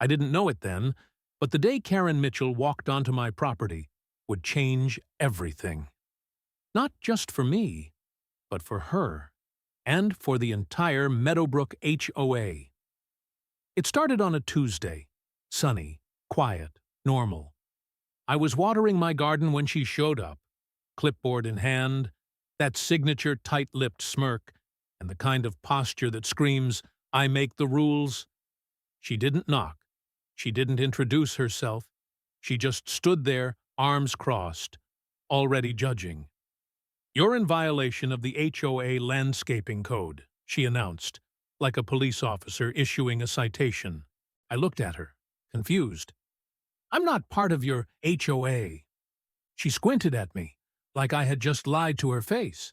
I didn't know it then, but the day Karen Mitchell walked onto my property would change everything. Not just for me, but for her, and for the entire Meadowbrook HOA. It started on a Tuesday, sunny, quiet, normal. I was watering my garden when she showed up, clipboard in hand, that signature tight-lipped smirk, and the kind of posture that screams, "I make the rules." She didn't knock. She didn't introduce herself. She just stood there, arms crossed, already judging. "You're in violation of the HOA landscaping code," she announced, like a police officer issuing a citation. I looked at her, confused. "I'm not part of your HOA." She squinted at me, like I had just lied to her face.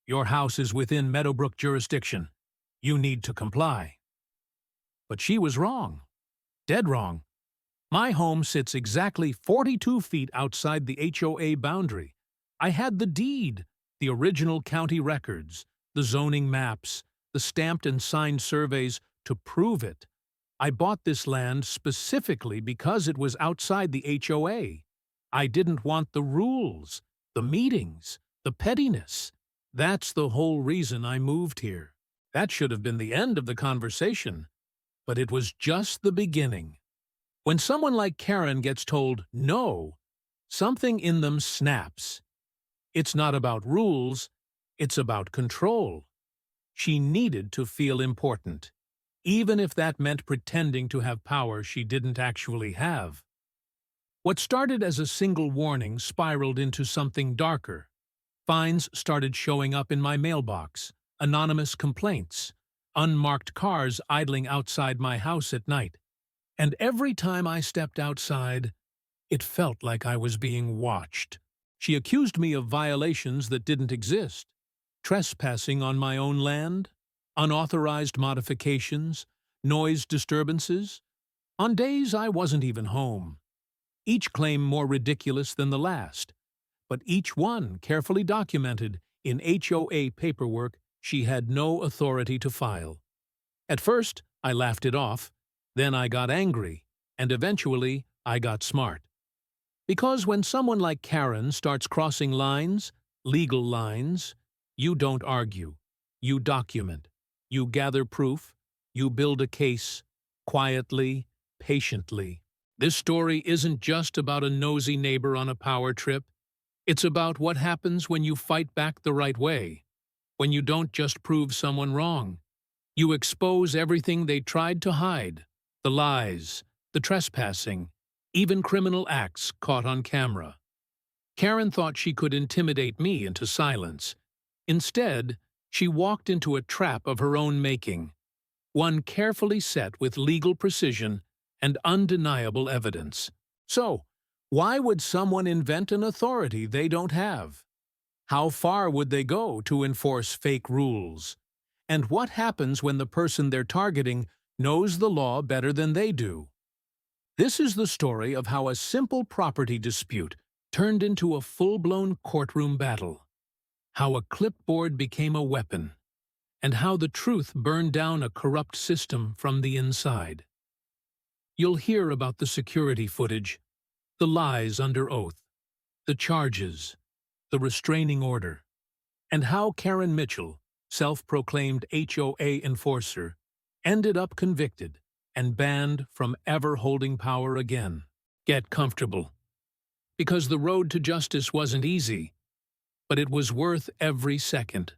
"Your house is within Meadowbrook jurisdiction. You need to comply." But she was wrong. Dead wrong. My home sits exactly 42 feet outside the HOA boundary. I had the deed, the original county records, the zoning maps, the stamped and signed surveys to prove it. I bought this land specifically because it was outside the HOA. I didn't want the rules, the meetings, the pettiness. That's the whole reason I moved here. That should have been the end of the conversation, but it was just the beginning. When someone like Karen gets told no, something in them snaps. It's not about rules, it's about control. She needed to feel important, even if that meant pretending to have power she didn't actually have. What started as a single warning spiraled into something darker. Fines started showing up in my mailbox, anonymous complaints, unmarked cars idling outside my house at night. And every time I stepped outside, it felt like I was being watched. She accused me of violations that didn't exist: trespassing on my own land, unauthorized modifications, noise disturbances, on days I wasn't even home. Each claim more ridiculous than the last, but each one carefully documented in HOA paperwork she had no authority to file. At first, I laughed it off, then I got angry, and eventually I got smart. Because when someone like Karen starts crossing lines, legal lines, you don't argue. You document. You gather proof. You build a case, quietly, patiently. This story isn't just about a nosy neighbor on a power trip. It's about what happens when you fight back the right way, when you don't just prove someone wrong. You expose everything they tried to hide: the lies, the trespassing, even criminal acts caught on camera. Karen thought she could intimidate me into silence. Instead, she walked into a trap of her own making, one carefully set with legal precision and undeniable evidence. So, why would someone invent an authority they don't have? How far would they go to enforce fake rules? And what happens when the person they're targeting knows the law better than they do? This is the story of how a simple property dispute turned into a full-blown courtroom battle, how a clipboard became a weapon, and how the truth burned down a corrupt system from the inside. You'll hear about the security footage, the lies under oath, the charges, the restraining order, and how Karen Mitchell, self-proclaimed HOA enforcer, ended up convicted and banned from ever holding power again. Get comfortable, because the road to justice wasn't easy, but it was worth every second.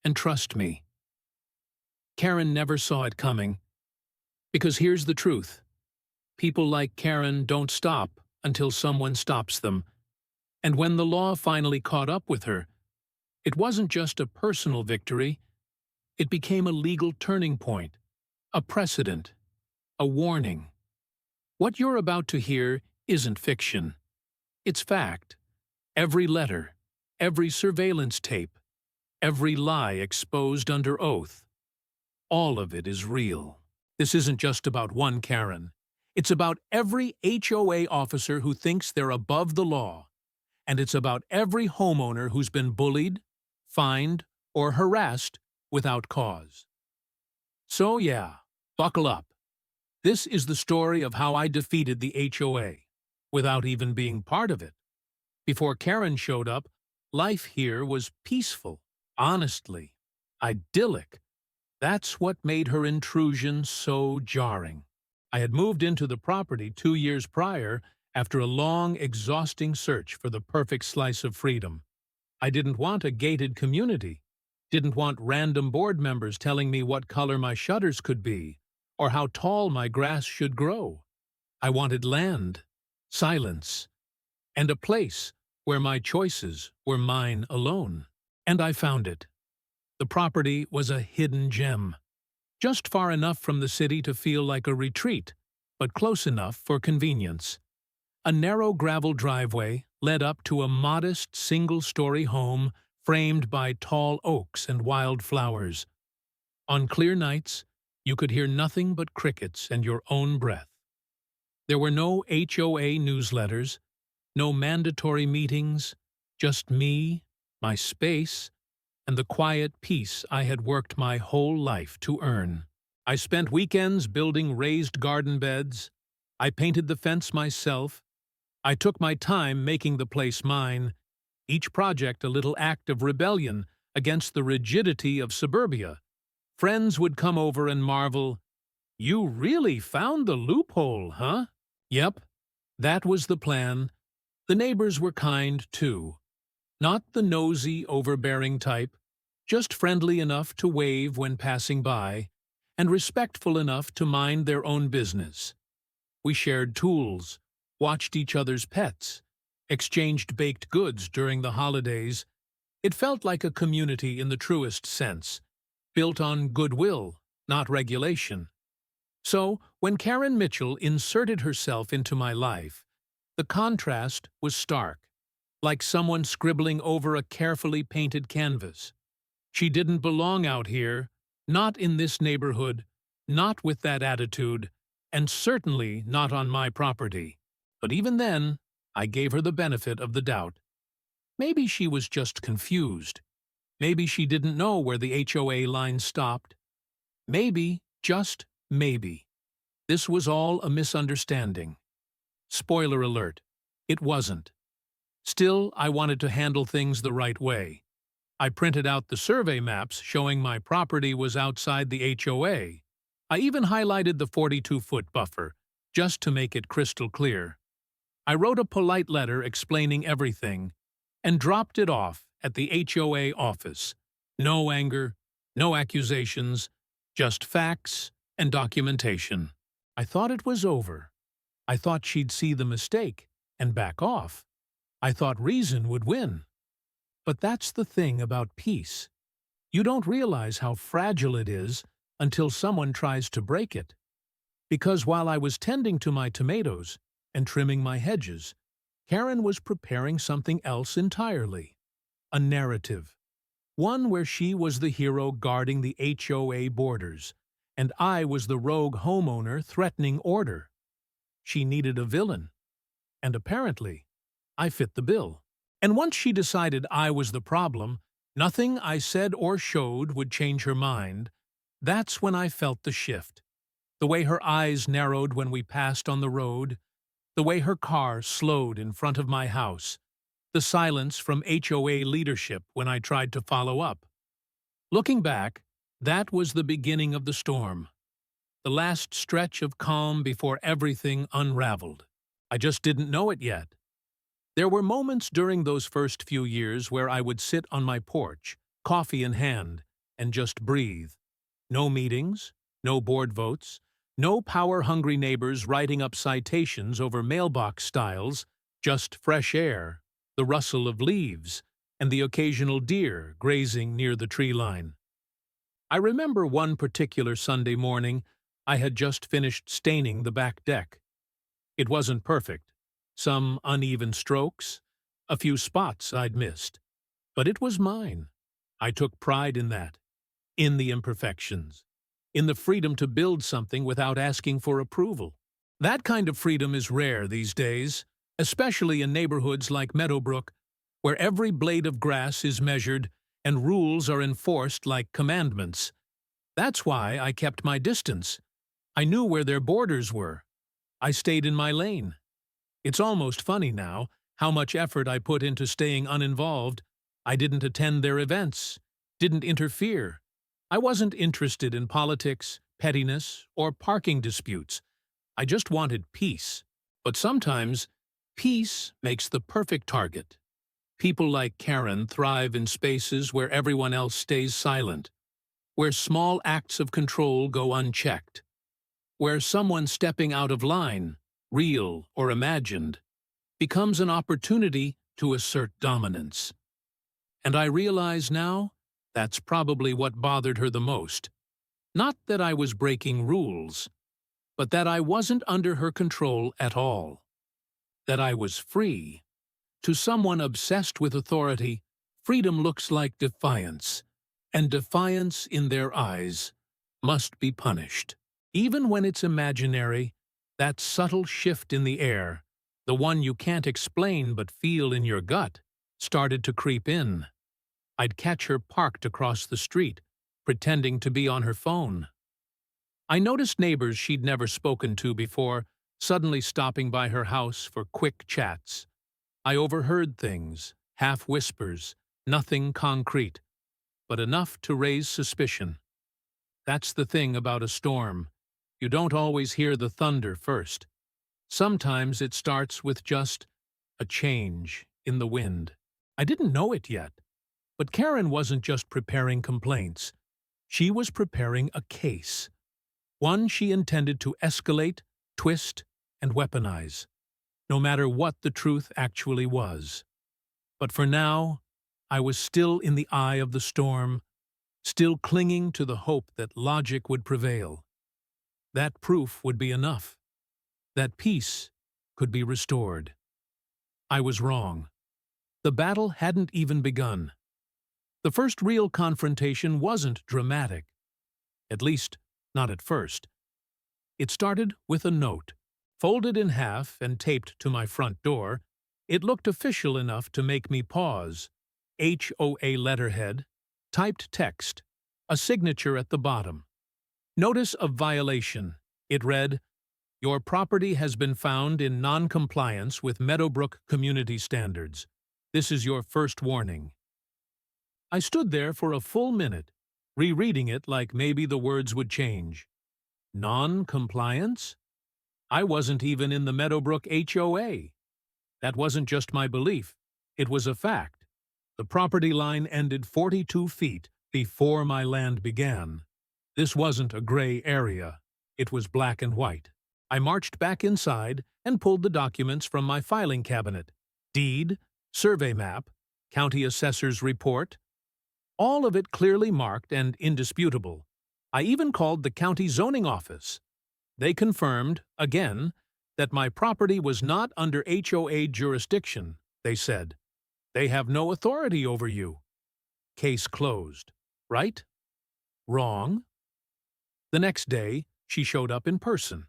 And trust me, Karen never saw it coming. Because here's the truth: people like Karen don't stop until someone stops them. And when the law finally caught up with her, it wasn't just a personal victory, it became a legal turning point, a precedent, a warning. What you're about to hear isn't fiction. It's fact. Every letter, every surveillance tape, every lie exposed under oath, all of it is real. This isn't just about one Karen. It's about every HOA officer who thinks they're above the law. And it's about every homeowner who's been bullied, fined, or harassed without cause. So yeah, buckle up. This is the story of how I defeated the HOA, without even being part of it. Before Karen showed up, life here was peaceful, honestly, idyllic. That's what made her intrusion so jarring. I had moved into the property 2 years prior after a long, exhausting search for the perfect slice of freedom. I didn't want a gated community, didn't want random board members telling me what color my shutters could be, or how tall my grass should grow. I wanted land, silence, and a place where my choices were mine alone. And I found it. The property was a hidden gem, just far enough from the city to feel like a retreat, but close enough for convenience. A narrow gravel driveway led up to a modest single-story home framed by tall oaks and wild flowers. On clear nights, you could hear nothing but crickets and your own breath. There were no HOA newsletters, no mandatory meetings, just me, my space, and the quiet peace I had worked my whole life to earn. I spent weekends building raised garden beds. I painted the fence myself. I took my time making the place mine, each project a little act of rebellion against the rigidity of suburbia. Friends would come over and marvel, "You really found the loophole, huh?" Yep, that was the plan. The neighbors were kind, too. Not the nosy, overbearing type, just friendly enough to wave when passing by, and respectful enough to mind their own business. We shared tools, watched each other's pets, exchanged baked goods during the holidays. It felt like a community in the truest sense, built on goodwill, not regulation. So, when Karen Mitchell inserted herself into my life, the contrast was stark, like someone scribbling over a carefully painted canvas. She didn't belong out here, not in this neighborhood, not with that attitude, and certainly not on my property. But even then, I gave her the benefit of the doubt. Maybe she was just confused. Maybe she didn't know where the HOA line stopped. Maybe, just maybe, this was all a misunderstanding. Spoiler alert, it wasn't. Still, I wanted to handle things the right way. I printed out the survey maps showing my property was outside the HOA. I even highlighted the 42-foot buffer, just to make it crystal clear. I wrote a polite letter explaining everything, and dropped it off at the HOA office. No anger, no accusations, just facts and documentation. I thought it was over. I thought she'd see the mistake and back off. I thought reason would win. But that's the thing about peace. You don't realize how fragile it is until someone tries to break it. Because while I was tending to my tomatoes and trimming my hedges, Karen was preparing something else entirely. A narrative. One where she was the hero guarding the HOA borders, and I was the rogue homeowner threatening order. She needed a villain. And apparently, I fit the bill. And once she decided I was the problem, nothing I said or showed would change her mind. That's when I felt the shift. The way her eyes narrowed when we passed on the road, the way her car slowed in front of my house, the silence from HOA leadership when I tried to follow up. Looking back, that was the beginning of the storm. The last stretch of calm before everything unraveled. I just didn't know it yet. There were moments during those first few years where I would sit on my porch, coffee in hand, and just breathe. No meetings, no board votes, no power-hungry neighbors writing up citations over mailbox styles, just fresh air, the rustle of leaves, and the occasional deer grazing near the tree line. I remember one particular Sunday morning. I had just finished staining the back deck. It wasn't perfect. Some uneven strokes, a few spots I'd missed. But it was mine. I took pride in that, in the imperfections, in the freedom to build something without asking for approval. That kind of freedom is rare these days, especially in neighborhoods like Meadowbrook, where every blade of grass is measured and rules are enforced like commandments. That's why I kept my distance. I knew where their borders were. I stayed in my lane. It's almost funny now how much effort I put into staying uninvolved. I didn't attend their events, didn't interfere. I wasn't interested in politics, pettiness, or parking disputes. I just wanted peace. But sometimes, peace makes the perfect target. People like Karen thrive in spaces where everyone else stays silent, where small acts of control go unchecked, where someone stepping out of line, real or imagined, becomes an opportunity to assert dominance. And I realize now that's probably what bothered her the most. Not that I was breaking rules, but that I wasn't under her control at all. That I was free. To someone obsessed with authority, freedom looks like defiance, and defiance in their eyes must be punished. Even when it's imaginary, that subtle shift in the air, the one you can't explain but feel in your gut, started to creep in. I'd catch her parked across the street, pretending to be on her phone. I noticed neighbors she'd never spoken to before suddenly stopping by her house for quick chats. I overheard things, half whispers, nothing concrete, but enough to raise suspicion. That's the thing about a storm. You don't always hear the thunder first. Sometimes it starts with just a change in the wind. I didn't know it yet, but Karen wasn't just preparing complaints. She was preparing a case, one she intended to escalate, twist, and weaponize, no matter what the truth actually was. But for now, I was still in the eye of the storm, still clinging to the hope that logic would prevail. That proof would be enough. That peace could be restored. I was wrong. The battle hadn't even begun. The first real confrontation wasn't dramatic. At least, not at first. It started with a note. Folded in half and taped to my front door, it looked official enough to make me pause. HOA letterhead, typed text, a signature at the bottom. Notice of violation. It read, "Your property has been found in non-compliance with Meadowbrook community standards. This is your first warning." I stood there for a full minute, rereading it like maybe the words would change. Non-compliance? I wasn't even in the Meadowbrook HOA. That wasn't just my belief. It was a fact. The property line ended 42 feet before my land began. This wasn't a gray area. It was black and white. I marched back inside and pulled the documents from my filing cabinet. Deed, survey map, county assessor's report. All of it clearly marked and indisputable. I even called the county zoning office. They confirmed, again, that my property was not under HOA jurisdiction, they said. They have no authority over you. Case closed. Right? Wrong? The next day, she showed up in person.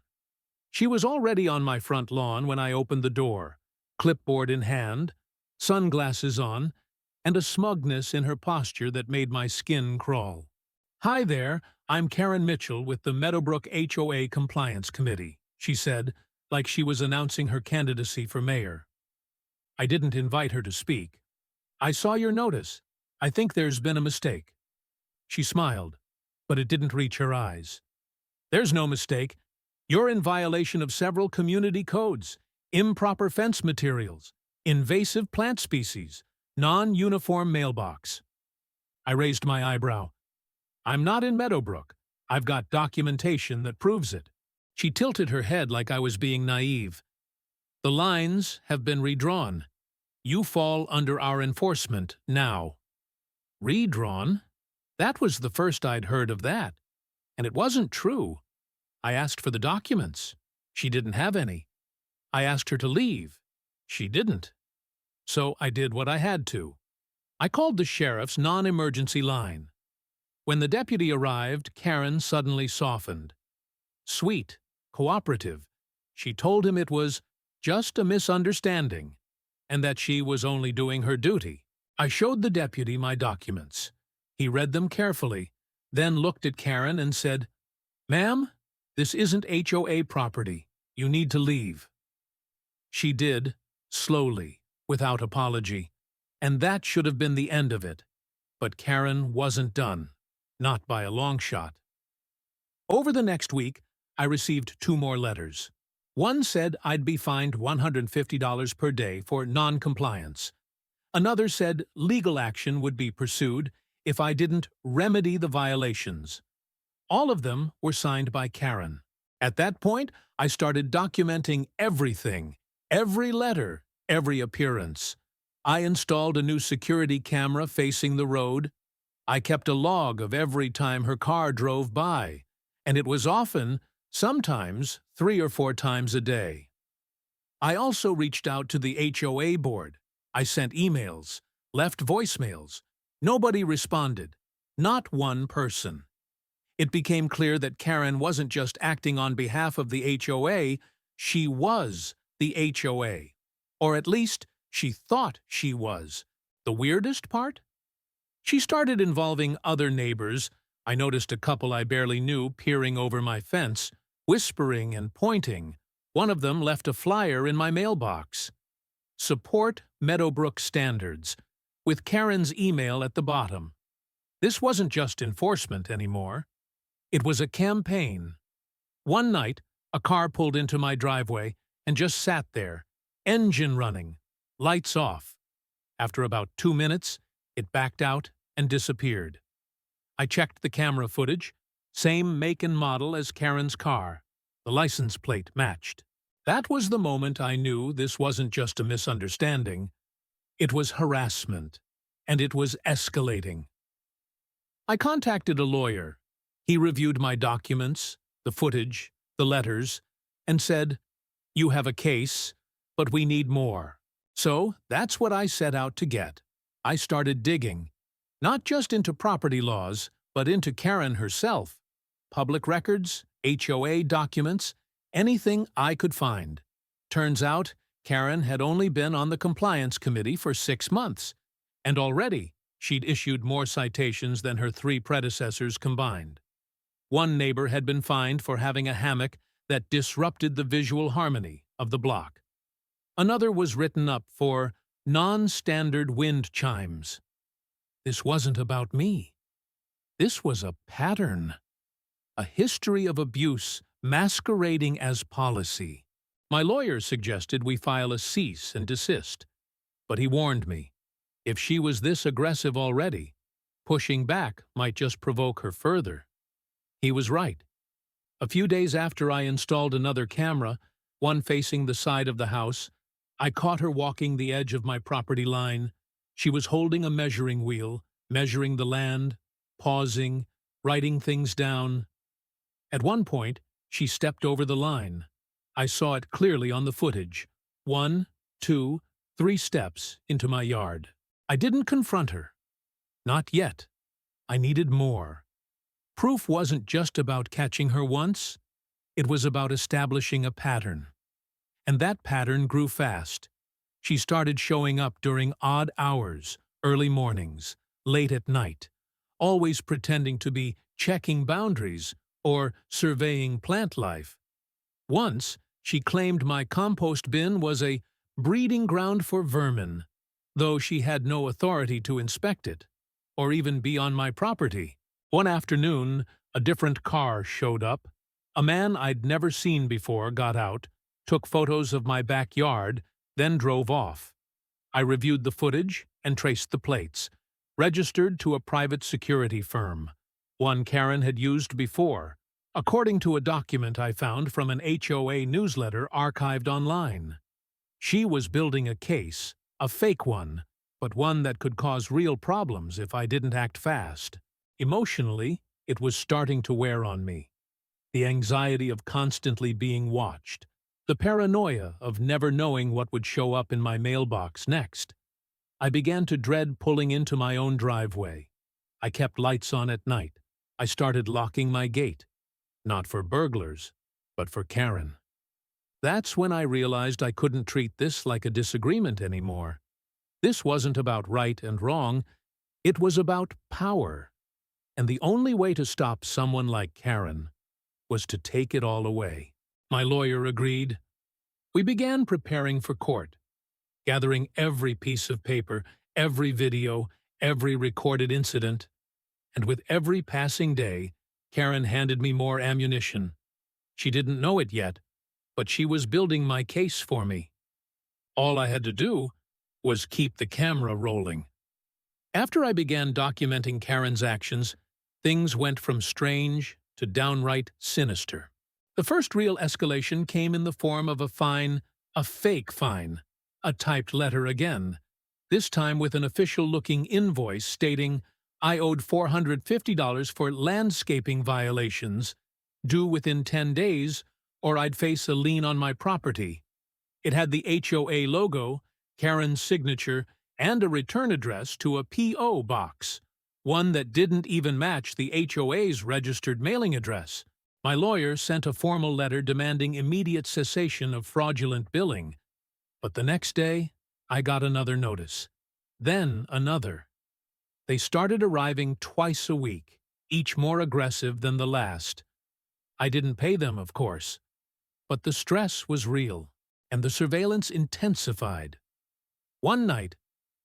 She was already on my front lawn when I opened the door, clipboard in hand, sunglasses on, and a smugness in her posture that made my skin crawl. "Hi there, I'm Karen Mitchell with the Meadowbrook HOA Compliance Committee," she said, like she was announcing her candidacy for mayor. I didn't invite her to speak. "I saw your notice. I think there's been a mistake." She smiled, but it didn't reach her eyes. "There's no mistake. You're in violation of several community codes, improper fence materials, invasive plant species, non-uniform mailbox." I raised my eyebrow. "I'm not in Meadowbrook. I've got documentation that proves it." She tilted her head like I was being naive. "The lines have been redrawn. You fall under our enforcement now." Redrawn? That was the first I'd heard of that. And it wasn't true. I asked for the documents. She didn't have any. I asked her to leave. She didn't. So I did what I had to. I called the sheriff's non-emergency line. When the deputy arrived, Karen suddenly softened. Sweet, cooperative, she told him it was just a misunderstanding, and that she was only doing her duty. I showed the deputy my documents. He read them carefully, then looked at Karen and said, "Ma'am, This isn't HOA property. You need to leave." She did, slowly, without apology, and that should have been the end of it. But Karen wasn't done, not by a long shot. Over the next week, I received 2 more letters. One said I'd be fined $150 per day for non-compliance. Another said legal action would be pursued if I didn't remedy the violations. All of them were signed by Karen. At that point, I started documenting everything, every letter, every appearance. I installed a new security camera facing the road. I kept a log of every time her car drove by, and it was often, sometimes, 3 or 4 times a day. I also reached out to the HOA board. I sent emails, left voicemails. Nobody responded. Not one person. It became clear that Karen wasn't just acting on behalf of the HOA, she was the HOA. Or at least, she thought she was. The weirdest part? She started involving other neighbors. I noticed a couple I barely knew peering over my fence, whispering and pointing. One of them left a flyer in my mailbox. Support Meadowbrook Standards, with Karen's email at the bottom. This wasn't just enforcement anymore. It was a campaign. One night, a car pulled into my driveway and just sat there, engine running, lights off. After about 2 minutes, it backed out and disappeared. I checked the camera footage, same make and model as Karen's car. The license plate matched. That was the moment I knew this wasn't just a misunderstanding. It was harassment, and it was escalating. I contacted a lawyer. He reviewed my documents, the footage, the letters, and said, "You have a case, but we need more." So that's what I set out to get. I started digging, not just into property laws, but into Karen herself. Public records, HOA documents, anything I could find. Turns out, Karen had only been on the compliance committee for 6 months, and already she'd issued more citations than her 3 predecessors combined. One neighbor had been fined for having a hammock that disrupted the visual harmony of the block. Another was written up for non-standard wind chimes. This wasn't about me. This was a pattern. A history of abuse masquerading as policy. My lawyer suggested we file a cease and desist, but he warned me, if she was this aggressive already, pushing back might just provoke her further. He was right. A few days after I installed another camera, one facing the side of the house, I caught her walking the edge of my property line. She was holding a measuring wheel, measuring the land, pausing, writing things down. At one point, she stepped over the line. I saw it clearly on the footage. 1, 2, 3 steps into my yard. I didn't confront her. Not yet. I needed more. Proof wasn't just about catching her once. It was about establishing a pattern. And that pattern grew fast. She started showing up during odd hours, early mornings, late at night, always pretending to be checking boundaries or surveying plant life. Once, she claimed my compost bin was a breeding ground for vermin, though she had no authority to inspect it, or even be on my property. One afternoon, a different car showed up. A man I'd never seen before got out, took photos of my backyard, then drove off. I reviewed the footage and traced the plates, registered to a private security firm, one Karen had used before, according to a document I found from an HOA newsletter archived online. She was building a case, a fake one, but one that could cause real problems if I didn't act fast. Emotionally, it was starting to wear on me. The anxiety of constantly being watched, the paranoia of never knowing what would show up in my mailbox next. I began to dread pulling into my own driveway. I kept lights on at night. I started locking my gate. Not for burglars, but for Karen. That's when I realized I couldn't treat this like a disagreement anymore. This wasn't about right and wrong. It was about power. And the only way to stop someone like Karen was to take it all away. My lawyer agreed. We began preparing for court, gathering every piece of paper, every video, every recorded incident, and with every passing day, Karen handed me more ammunition. She didn't know it yet, but she was building my case for me. All I had to do was keep the camera rolling. After I began documenting Karen's actions, things went from strange to downright sinister. The first real escalation came in the form of a fake fine, a typed letter again, this time with an official-looking invoice stating I owed $450 for landscaping violations, due within 10 days, or I'd face a lien on my property. It had the HOA logo, Karen's signature, and a return address to a P.O. box, one that didn't even match the HOA's registered mailing address. My lawyer sent a formal letter demanding immediate cessation of fraudulent billing. But the next day, I got another notice. Then another. They started arriving twice a week, each more aggressive than the last. I didn't pay them, of course. But the stress was real, and the surveillance intensified. One night,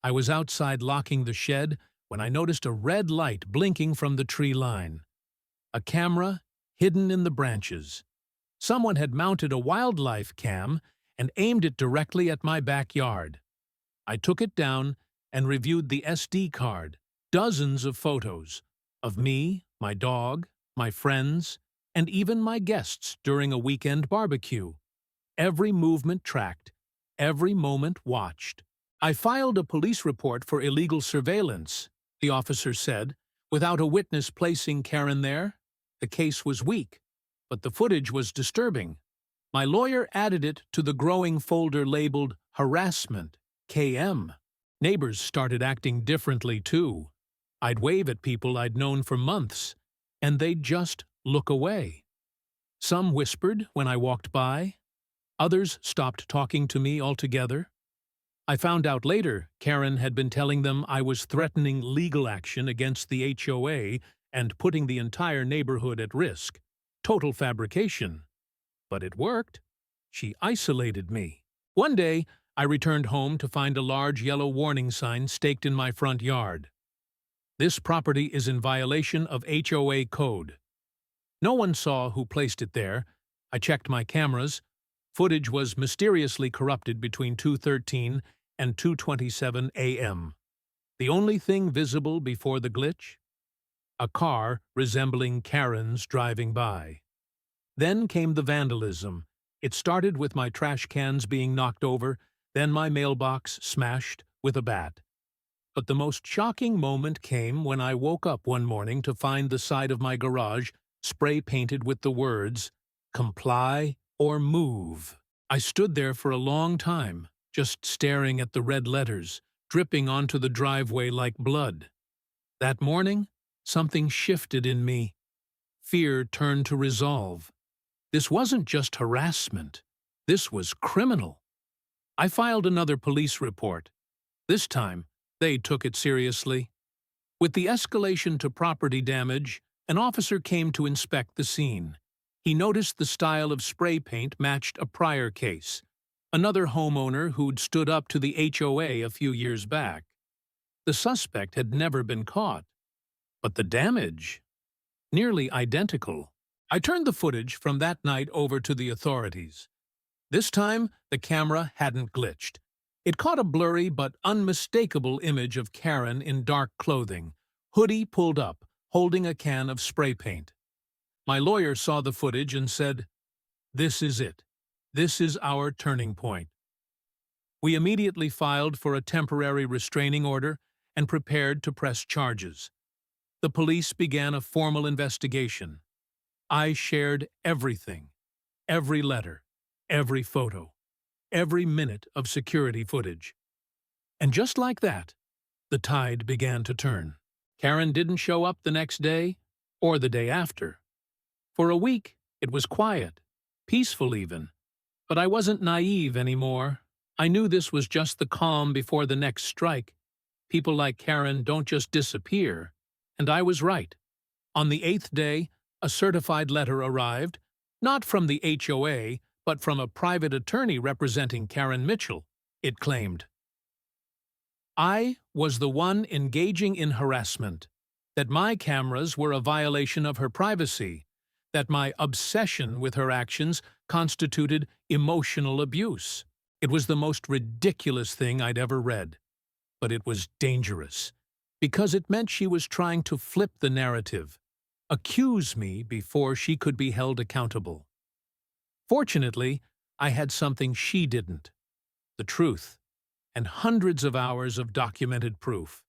I was outside locking the shed when I noticed a red light blinking from the tree line. A camera hidden in the branches. Someone had mounted a wildlife cam and aimed it directly at my backyard. I took it down and reviewed the SD card, dozens of photos, of me, my dog, my friends, and even my guests during a weekend barbecue. Every movement tracked, every moment watched. I filed a police report for illegal surveillance, the officer said. Without a witness placing Karen there, the case was weak, but the footage was disturbing. My lawyer added it to the growing folder labeled harassment, KM. Neighbors started acting differently, too. I'd wave at people I'd known for months, and they'd just look away. Some whispered when I walked by. Others stopped talking to me altogether. I found out later Karen had been telling them I was threatening legal action against the HOA and putting the entire neighborhood at risk. Total fabrication. But it worked. She isolated me. One day, I returned home to find a large yellow warning sign staked in my front yard. This property is in violation of HOA code. No one saw who placed it there. I checked my cameras. Footage was mysteriously corrupted between 2:13 and 2:27 a.m. The only thing visible before the glitch? A car resembling Karen's driving by. Then came the vandalism. It started with my trash cans being knocked over, then my mailbox smashed with a bat. But the most shocking moment came when I woke up one morning to find the side of my garage spray-painted with the words, "Comply or move." I stood there for a long time, just staring at the red letters, dripping onto the driveway like blood. That morning, something shifted in me. Fear turned to resolve. This wasn't just harassment. This was criminal. I filed another police report. This time, they took it seriously. With the escalation to property damage, an officer came to inspect the scene. He noticed the style of spray paint matched a prior case, another homeowner who'd stood up to the HOA a few years back. The suspect had never been caught. But the damage? Nearly identical. I turned the footage from that night over to the authorities. This time, the camera hadn't glitched. It caught a blurry but unmistakable image of Karen in dark clothing, hoodie pulled up, holding a can of spray paint. My lawyer saw the footage and said, "This is it. This is our turning point." We immediately filed for a temporary restraining order and prepared to press charges. The police began a formal investigation. I shared everything, every letter, every photo, every minute of security footage. And just like that, the tide began to turn. Karen didn't show up the next day or the day after. For a week, it was quiet, peaceful even. But I wasn't naive anymore. I knew this was just the calm before the next strike. People like Karen don't just disappear. And I was right. On the 8th day, a certified letter arrived, not from the HOA, but from a private attorney representing Karen Mitchell. It claimed, "I was the one engaging in harassment, that my cameras were a violation of her privacy, that my obsession with her actions constituted emotional abuse." It was the most ridiculous thing I'd ever read, but it was dangerous, because it meant she was trying to flip the narrative, accuse me before she could be held accountable. Fortunately, I had something she didn't: the truth, and hundreds of hours of documented proof.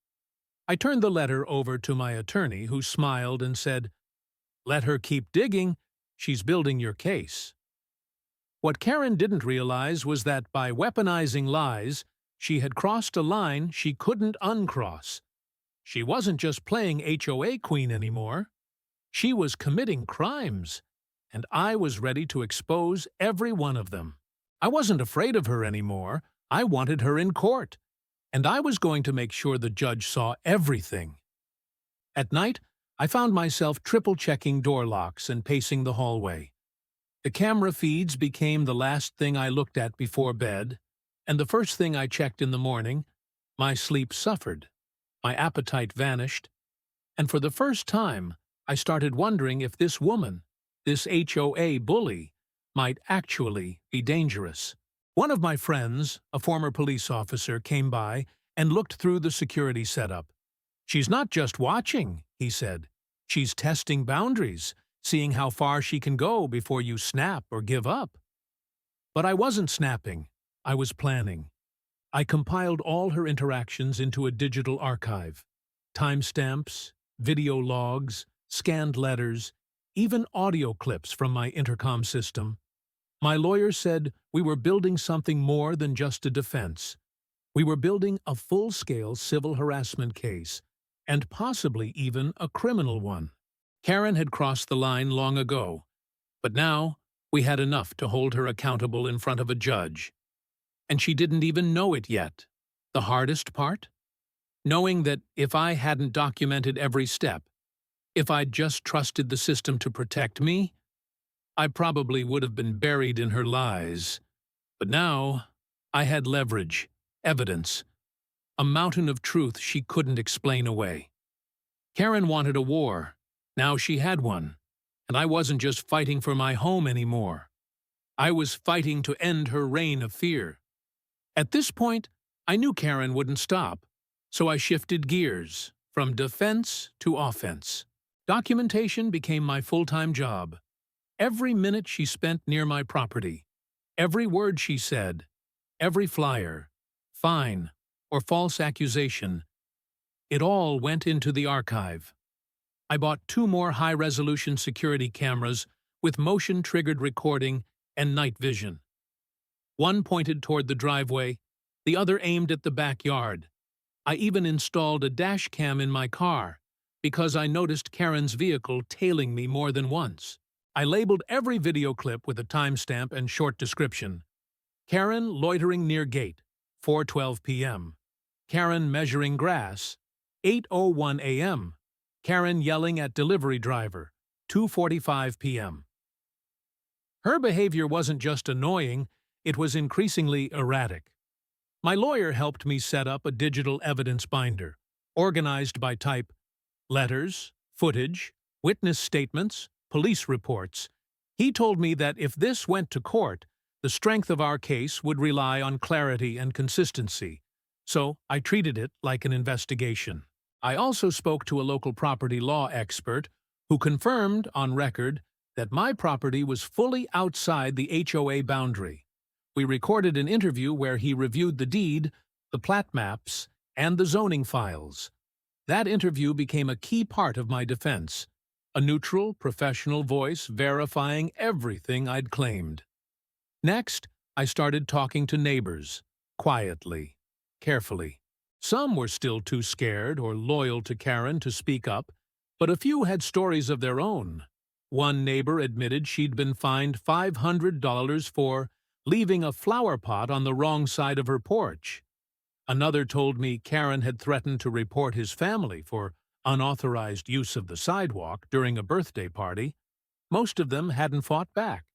I turned the letter over to my attorney, who smiled and said, "Let her keep digging. She's building your case." What Karen didn't realize was that by weaponizing lies, she had crossed a line she couldn't uncross. She wasn't just playing HOA queen anymore. She was committing crimes, and I was ready to expose every one of them. I wasn't afraid of her anymore. I wanted her in court, and I was going to make sure the judge saw everything. At night, I found myself triple-checking door locks and pacing the hallway. The camera feeds became the last thing I looked at before bed, and the first thing I checked in the morning. My sleep suffered, my appetite vanished, and for the first time, I started wondering if this woman, this HOA bully, might actually be dangerous. One of my friends, a former police officer, came by and looked through the security setup. "She's not just watching," he said. "She's testing boundaries, seeing how far she can go before you snap or give up." But I wasn't snapping. I was planning. I compiled all her interactions into a digital archive: timestamps, video logs, scanned letters, even audio clips from my intercom system. My lawyer said we were building something more than just a defense. We were building a full-scale civil harassment case, and possibly even a criminal one. Karen had crossed the line long ago, but now we had enough to hold her accountable in front of a judge. And she didn't even know it yet. The hardest part? Knowing that if I hadn't documented every step, if I'd just trusted the system to protect me, I probably would have been buried in her lies. But now, I had leverage, evidence, a mountain of truth she couldn't explain away. Karen wanted a war. Now she had one, and I wasn't just fighting for my home anymore. I was fighting to end her reign of fear. At this point, I knew Karen wouldn't stop, so I shifted gears, from defense to offense. Documentation became my full-time job. Every minute she spent near my property, every word she said, every flyer, fine, or false accusation, it all went into the archive. I bought 2 more high-resolution security cameras with motion-triggered recording and night vision. One pointed toward the driveway, the other aimed at the backyard. I even installed a dash cam in my car, because I noticed Karen's vehicle tailing me more than once. I labeled every video clip with a timestamp and short description. Karen loitering near gate, 4:12 p.m. Karen measuring grass, 8:01 a.m. Karen yelling at delivery driver, 2:45 p.m. Her behavior wasn't just annoying, it was increasingly erratic. My lawyer helped me set up a digital evidence binder, organized by type: letters, footage, witness statements, police reports. He told me that if this went to court, the strength of our case would rely on clarity and consistency, so I treated it like an investigation. I also spoke to a local property law expert who confirmed on record that my property was fully outside the HOA boundary. We recorded an interview where he reviewed the deed, the plat maps, and the zoning files. That interview became a key part of my defense, a neutral, professional voice verifying everything I'd claimed. Next, I started talking to neighbors, quietly, carefully. Some were still too scared or loyal to Karen to speak up, but a few had stories of their own. One neighbor admitted she'd been fined $500 for leaving a flower pot on the wrong side of her porch. Another told me Karen had threatened to report his family for unauthorized use of the sidewalk during a birthday party. Most of them hadn't fought back.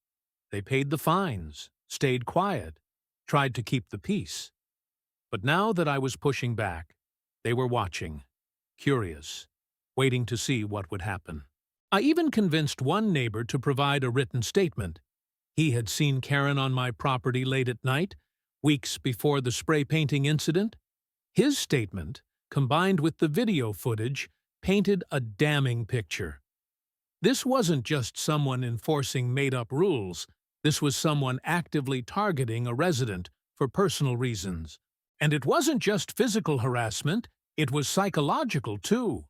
They paid the fines, stayed quiet, tried to keep the peace. But now that I was pushing back, they were watching, curious, waiting to see what would happen. I even convinced one neighbor to provide a written statement. He had seen Karen on my property late at night, weeks before the spray painting incident. His statement, combined with the video footage, painted a damning picture. This wasn't just someone enforcing made-up rules. This was someone actively targeting a resident for personal reasons. And it wasn't just physical harassment, it was psychological too.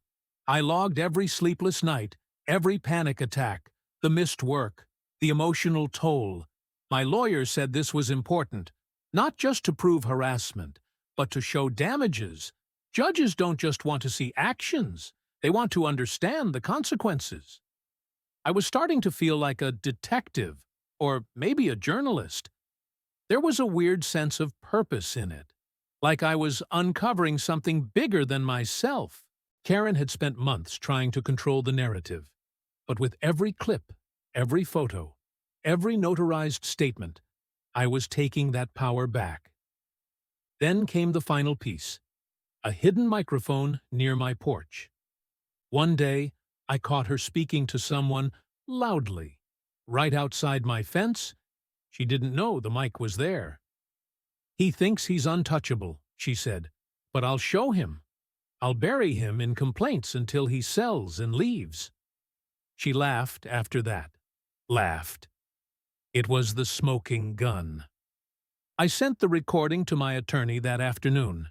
I logged every sleepless night, every panic attack, the missed work, the emotional toll. My lawyer said this was important, not just to prove harassment, but to show damages. Judges don't just want to see actions, they want to understand the consequences. I was starting to feel like a detective, or maybe a journalist. There was a weird sense of purpose in it, like I was uncovering something bigger than myself. Karen had spent months trying to control the narrative, but with every clip, every photo, every notarized statement, I was taking that power back. Then came the final piece, a hidden microphone near my porch. One day, I caught her speaking to someone loudly, right outside my fence. She didn't know the mic was there. "He thinks he's untouchable," she said, "but I'll show him. I'll bury him in complaints until he sells and leaves." She laughed after that. Laughed. It was the smoking gun. I sent the recording to my attorney that afternoon.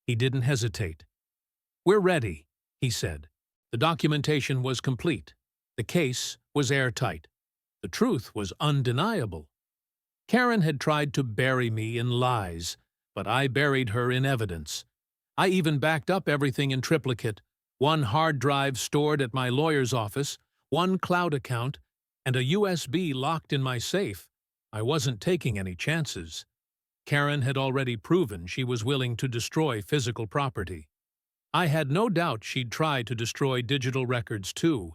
He didn't hesitate. "We're ready," he said. The documentation was complete. The case was airtight. The truth was undeniable. Karen had tried to bury me in lies, but I buried her in evidence. I even backed up everything in triplicate, one hard drive stored at my lawyer's office, one cloud account, and a USB locked in my safe. I wasn't taking any chances. Karen had already proven she was willing to destroy physical property. I had no doubt she'd try to destroy digital records too,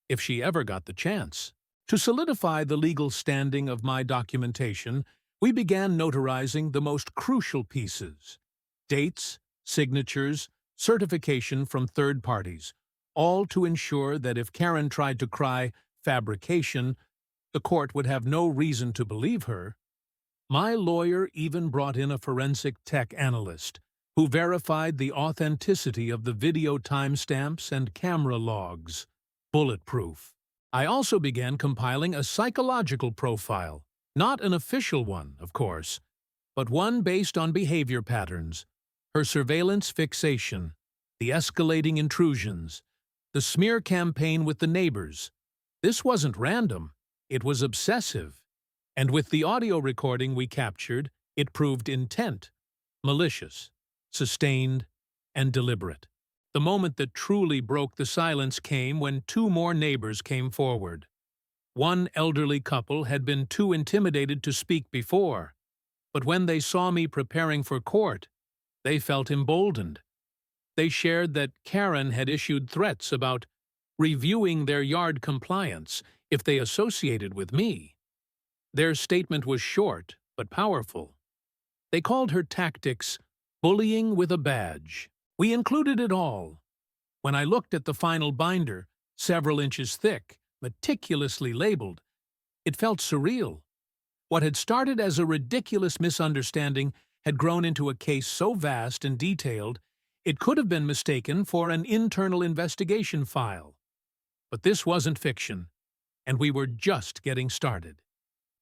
if she ever got the chance. To solidify the legal standing of my documentation, we began notarizing the most crucial pieces: dates, signatures, certification from third parties, all to ensure that if Karen tried to cry fabrication, the court would have no reason to believe her. My lawyer even brought in a forensic tech analyst who verified the authenticity of the video timestamps and camera logs. Bulletproof. I also began compiling a psychological profile, not an official one, of course, but one based on behavior patterns, her surveillance fixation, the escalating intrusions, the smear campaign with the neighbors. This wasn't random, it was obsessive. And with the audio recording we captured, it proved intent, malicious, sustained, and deliberate. The moment that truly broke the silence came when two more neighbors came forward. One elderly couple had been too intimidated to speak before, but when they saw me preparing for court, they felt emboldened. They shared that Karen had issued threats about reviewing their yard compliance if they associated with me. Their statement was short but powerful. They called her tactics bullying with a badge. We included it all. When I looked at the final binder, several inches thick, meticulously labeled, it felt surreal. What had started as a ridiculous misunderstanding had grown into a case so vast and detailed it could have been mistaken for an internal investigation file. But this wasn't fiction, and we were just getting started.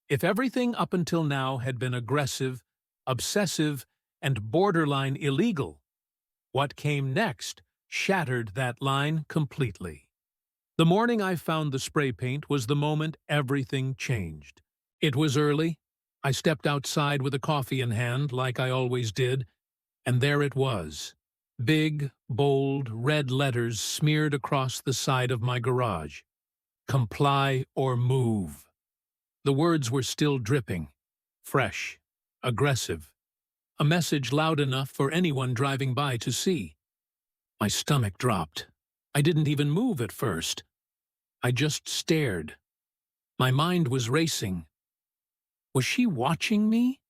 If everything up until now had been aggressive, obsessive, and borderline illegal, what came next shattered that line completely. The morning I found the spray paint was the moment everything changed. It was early. I stepped outside with a coffee in hand, like I always did, and there it was. Big, bold, red letters smeared across the side of my garage. Comply or move. The words were still dripping, fresh, aggressive. A message loud enough for anyone driving by to see. My stomach dropped. I didn't even move at first. I just stared. My mind was racing. Was she watching me?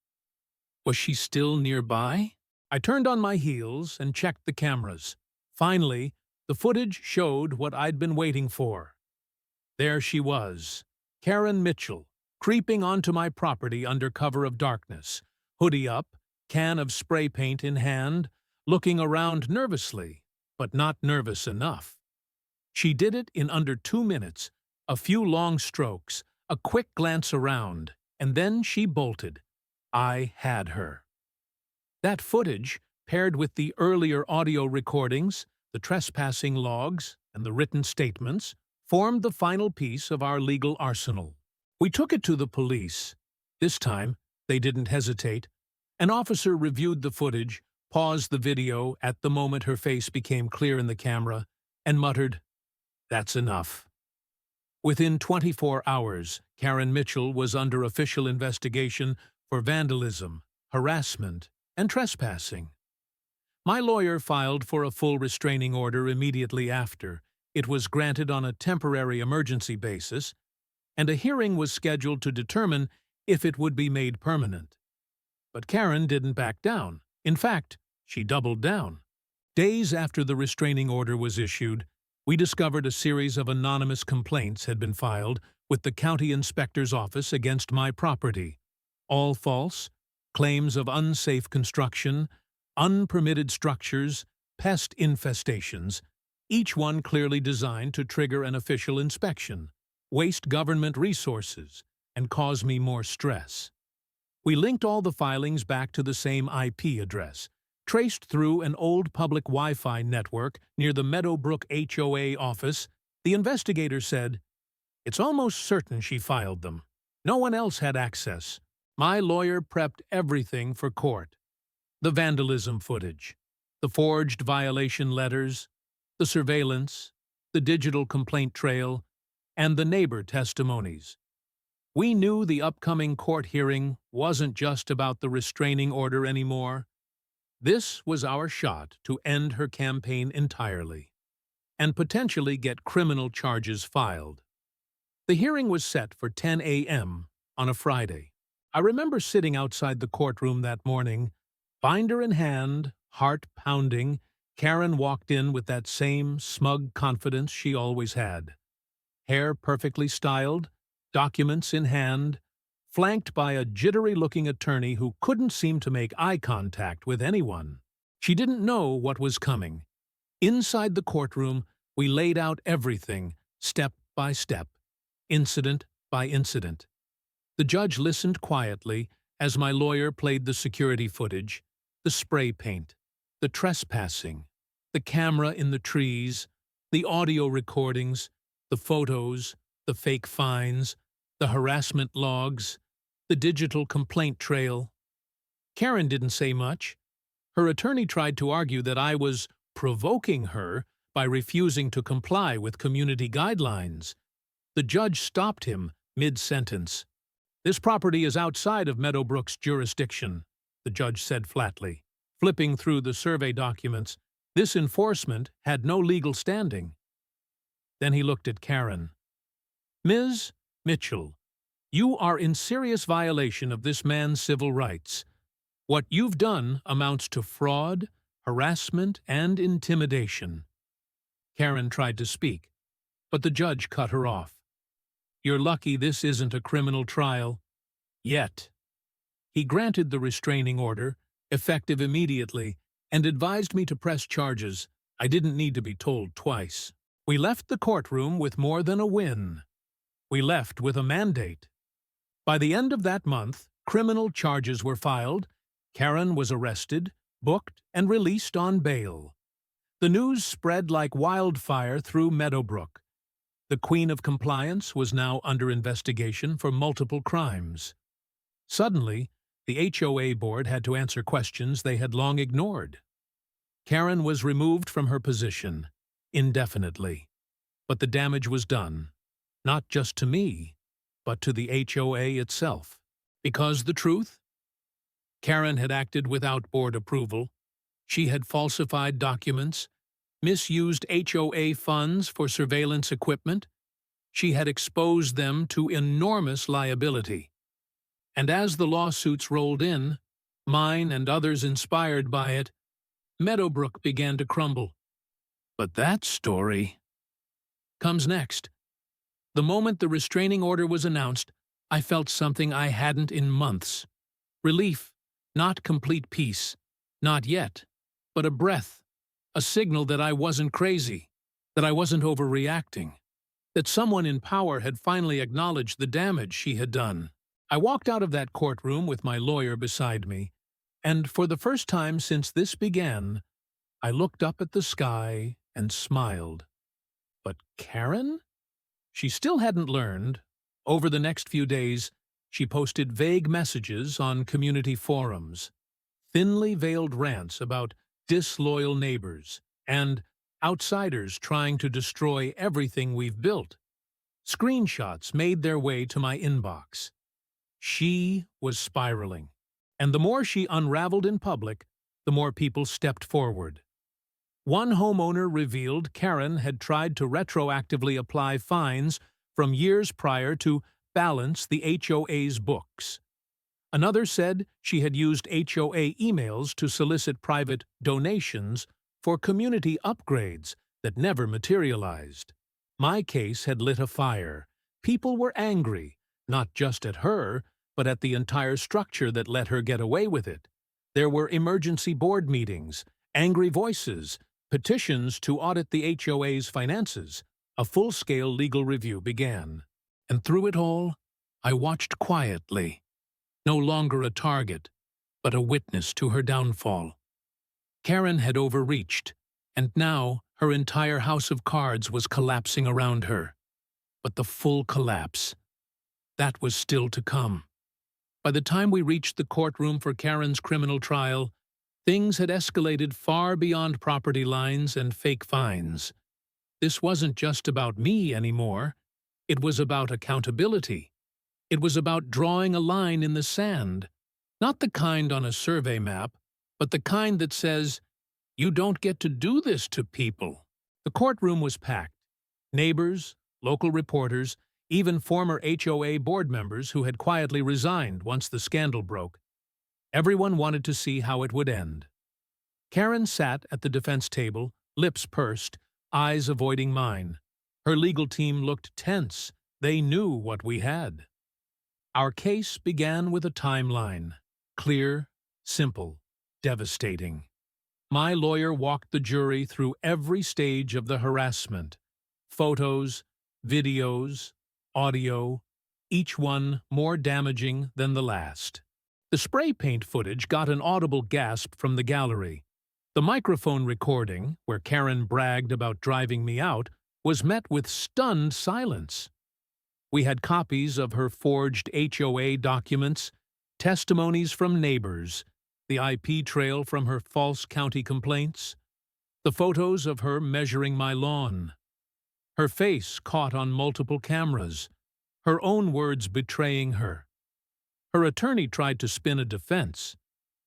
Was she still nearby? I turned on my heels and checked the cameras. Finally, the footage showed what I'd been waiting for. There she was, Karen Mitchell, creeping onto my property under cover of darkness, hoodie up, can of spray paint in hand, looking around nervously, but not nervous enough. She did it in under 2 minutes, a few long strokes, a quick glance around, and then she bolted. I had her. That footage, paired with the earlier audio recordings, the trespassing logs, and the written statements, formed the final piece of our legal arsenal. We took it to the police. This time, they didn't hesitate. An officer reviewed the footage, paused the video at the moment her face became clear in the camera, and muttered, "That's enough." Within 24 hours, Karen Mitchell was under official investigation for vandalism, harassment, and trespassing. My lawyer filed for a full restraining order immediately after. It was granted on a temporary emergency basis, and a hearing was scheduled to determine if it would be made permanent. But Karen didn't back down. In fact, she doubled down. Days after the restraining order was issued, we discovered a series of anonymous complaints had been filed with the county inspector's office against my property. All false, claims of unsafe construction, unpermitted structures, pest infestations, each one clearly designed to trigger an official inspection, waste government resources, and cause me more stress. We linked all the filings back to the same IP address, traced through an old public Wi-Fi network near the Meadowbrook HOA office. The investigator said, "It's almost certain she filed them. No one else had access." My lawyer prepped everything for court. The vandalism footage, the forged violation letters, the surveillance, the digital complaint trail, and the neighbor testimonies. We knew the upcoming court hearing wasn't just about the restraining order anymore. This was our shot to end her campaign entirely, and potentially get criminal charges filed. The hearing was set for 10 a.m. on a Friday. I remember sitting outside the courtroom that morning, binder in hand, heart pounding. Karen walked in with that same smug confidence she always had. Hair perfectly styled, documents in hand, flanked by a jittery-looking attorney who couldn't seem to make eye contact with anyone. She didn't know what was coming. Inside the courtroom, we laid out everything, step by step, incident by incident. The judge listened quietly as my lawyer played the security footage, the spray paint, the trespassing, the camera in the trees, the audio recordings, the photos, the fake fines, the harassment logs, the digital complaint trail. Karen didn't say much. Her attorney tried to argue that I was provoking her by refusing to comply with community guidelines. The judge stopped him mid-sentence. "This property is outside of Meadowbrook's jurisdiction," the judge said flatly. Flipping through the survey documents, this enforcement had no legal standing. Then he looked at Karen. "Ms. Mitchell, you are in serious violation of this man's civil rights. What you've done amounts to fraud, harassment, and intimidation." Karen tried to speak, but the judge cut her off. "You're lucky this isn't a criminal trial. Yet." He granted the restraining order, effective immediately, and advised me to press charges. I didn't need to be told twice. We left the courtroom with more than a win. We left with a mandate. By the end of that month, criminal charges were filed. Karen was arrested, booked, and released on bail. The news spread like wildfire through Meadowbrook. The Queen of Compliance was now under investigation for multiple crimes. Suddenly, the HOA board had to answer questions they had long ignored. Karen was removed from her position, indefinitely. But the damage was done, not just to me, but to the HOA itself. Because the truth? Karen had acted without board approval. She had falsified documents, misused HOA funds for surveillance equipment. she had exposed them to enormous liability. And as the lawsuits rolled in, mine and others inspired by it, Meadowbrook began to crumble. But that story comes next. The moment the restraining order was announced, I felt something I hadn't in months. Relief, not complete peace. Not yet, but a breath, a signal that I wasn't crazy, that I wasn't overreacting, that someone in power had finally acknowledged the damage she had done. I walked out of that courtroom with my lawyer beside me, and for the first time since this began, I looked up at the sky and smiled. But Karen? She still hadn't learned. Over the next few days, she posted vague messages on community forums, thinly veiled rants about disloyal neighbors and outsiders trying to destroy everything we've built. Screenshots made their way to my inbox. She was spiraling, and the more she unraveled in public, the more people stepped forward. One homeowner revealed Karen had tried to retroactively apply fines from years prior to balance the HOA's books. Another said she had used HOA emails to solicit private donations for community upgrades that never materialized. My case had lit a fire. People were angry, not just at her, but at the entire structure that let her get away with it. There were emergency board meetings, angry voices, petitions to audit the HOA's finances. A full-scale legal review began. And through it all, I watched quietly. No longer a target, but a witness to her downfall. Karen had overreached, and now her entire house of cards was collapsing around her. But the full collapse, that was still to come. By the time we reached the courtroom for Karen's criminal trial, things had escalated far beyond property lines and fake fines. This wasn't just about me anymore. It was about accountability. It was about drawing a line in the sand, not the kind on a survey map, but the kind that says, you don't get to do this to people. The courtroom was packed. Neighbors, local reporters, even former HOA board members who had quietly resigned once the scandal broke. Everyone wanted to see how it would end. Karen sat at the defense table, lips pursed, eyes avoiding mine. Her legal team looked tense. They knew what we had. Our case began with a timeline. Clear, simple, devastating. My lawyer walked the jury through every stage of the harassment. Photos, videos, audio, each one more damaging than the last. The spray paint footage got an audible gasp from the gallery. The microphone recording, where Karen bragged about driving me out, was met with stunned silence. We had copies of her forged HOA documents, testimonies from neighbors, the IP trail from her false county complaints, the photos of her measuring my lawn, her face caught on multiple cameras, her own words betraying her. Her attorney tried to spin a defense,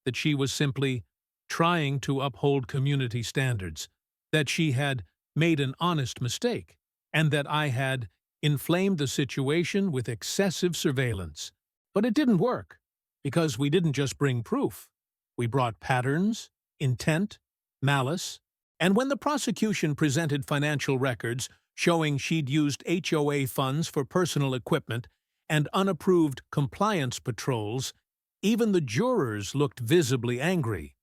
that she was simply trying to uphold community standards, that she had made an honest mistake, and that I had inflamed the situation with excessive surveillance. But it didn't work, because we didn't just bring proof. We brought patterns, intent, malice, and when the prosecution presented financial records showing she'd used HOA funds for personal equipment and unapproved compliance patrols, even the jurors looked visibly angry.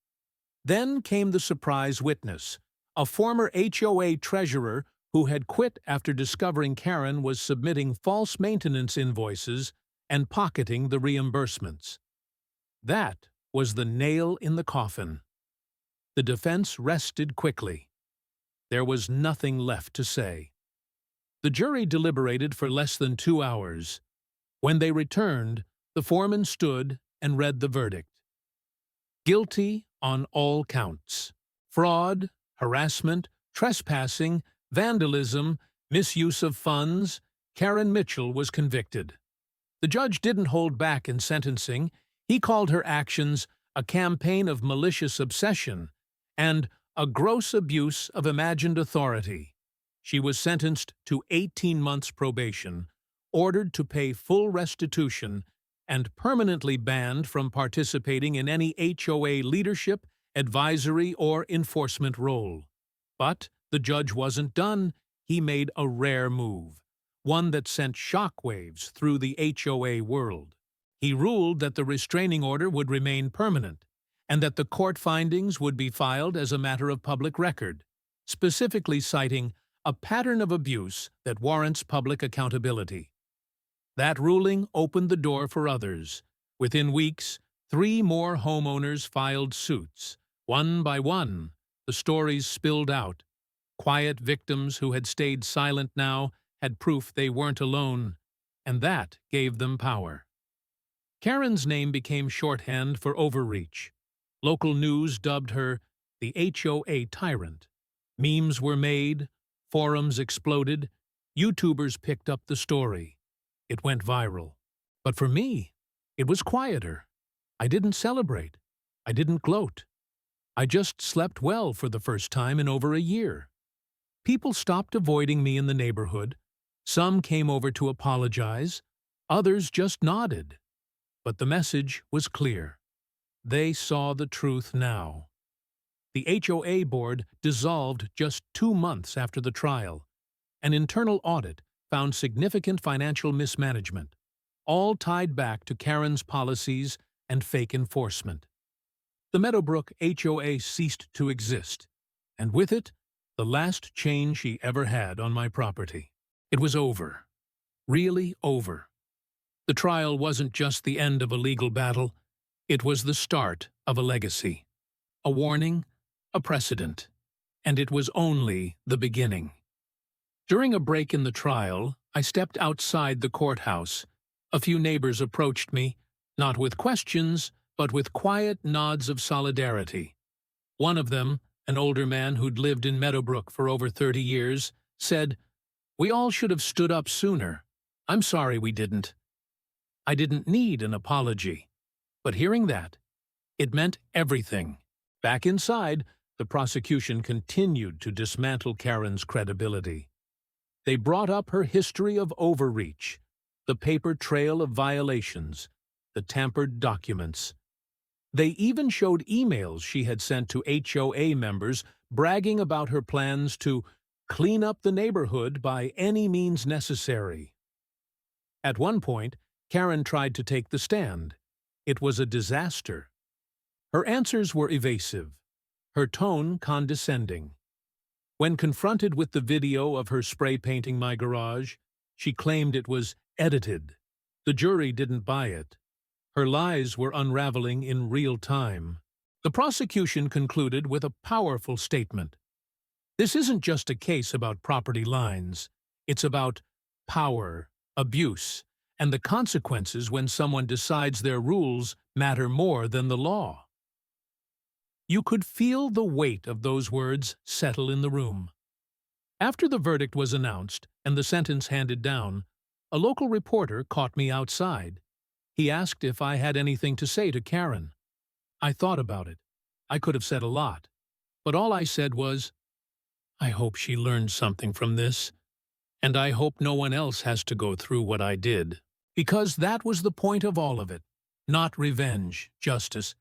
Then came the surprise witness, a former HOA treasurer who had quit after discovering Karen was submitting false maintenance invoices and pocketing the reimbursements. That was the nail in the coffin. The defense rested quickly. There was nothing left to say. The jury deliberated for less than 2 hours. When they returned, the foreman stood and read the verdict. Guilty on all counts. Fraud, harassment, trespassing, vandalism, misuse of funds. Karen Mitchell was convicted. The judge didn't hold back in sentencing. He called her actions a campaign of malicious obsession and a gross abuse of imagined authority. She was sentenced to 18 months probation, ordered to pay full restitution, and permanently banned from participating in any HOA leadership, advisory, or enforcement role. But the judge wasn't done. He made a rare move, one that sent shockwaves through the HOA world. He ruled that the restraining order would remain permanent, and that the court findings would be filed as a matter of public record, specifically citing a pattern of abuse that warrants public accountability. That ruling opened the door for others. Within weeks, 3 more homeowners filed suits. One by one, the stories spilled out. Quiet victims who had stayed silent now had proof they weren't alone, and that gave them power. Karen's name became shorthand for overreach. Local news dubbed her the HOA tyrant. Memes were made, forums exploded, YouTubers picked up the story. It went viral. But for me, it was quieter. I didn't celebrate. I didn't gloat. I just slept well for the first time in over a year. People stopped avoiding me in the neighborhood. Some came over to apologize. Others just nodded. But the message was clear. They saw the truth now. The HOA board dissolved just 2 months after the trial. An internal audit found significant financial mismanagement, all tied back to Karen's policies and fake enforcement. The Meadowbrook HOA ceased to exist, and with it, the last change she ever had on my property. It was over. Really over. The trial wasn't just the end of a legal battle, it was the start of a legacy. A warning, a precedent, and it was only the beginning. During a break in the trial, I stepped outside the courthouse. A few neighbors approached me, not with questions, but with quiet nods of solidarity. One of them, an older man who'd lived in Meadowbrook for over 30 years, said, "We all should have stood up sooner. I'm sorry we didn't." I didn't need an apology. But hearing that, it meant everything. Back inside, the prosecution continued to dismantle Karen's credibility. They brought up her history of overreach, the paper trail of violations, the tampered documents. They even showed emails she had sent to HOA members bragging about her plans to clean up the neighborhood by any means necessary. At one point, Karen tried to take the stand. It was a disaster. Her answers were evasive, her tone condescending. When confronted with the video of her spray painting my garage, she claimed it was edited. The jury didn't buy it. Her lies were unraveling in real time. The prosecution concluded with a powerful statement. This isn't just a case about property lines. It's about power, abuse, and the consequences when someone decides their rules matter more than the law. You could feel the weight of those words settle in the room. After the verdict was announced and the sentence handed down, a local reporter caught me outside. He asked if I had anything to say to Karen. I thought about it. I could have said a lot, but all I said was, "I hope she learned something from this, and I hope no one else has to go through what I did." Because that was the point of all of it. Not revenge, justice.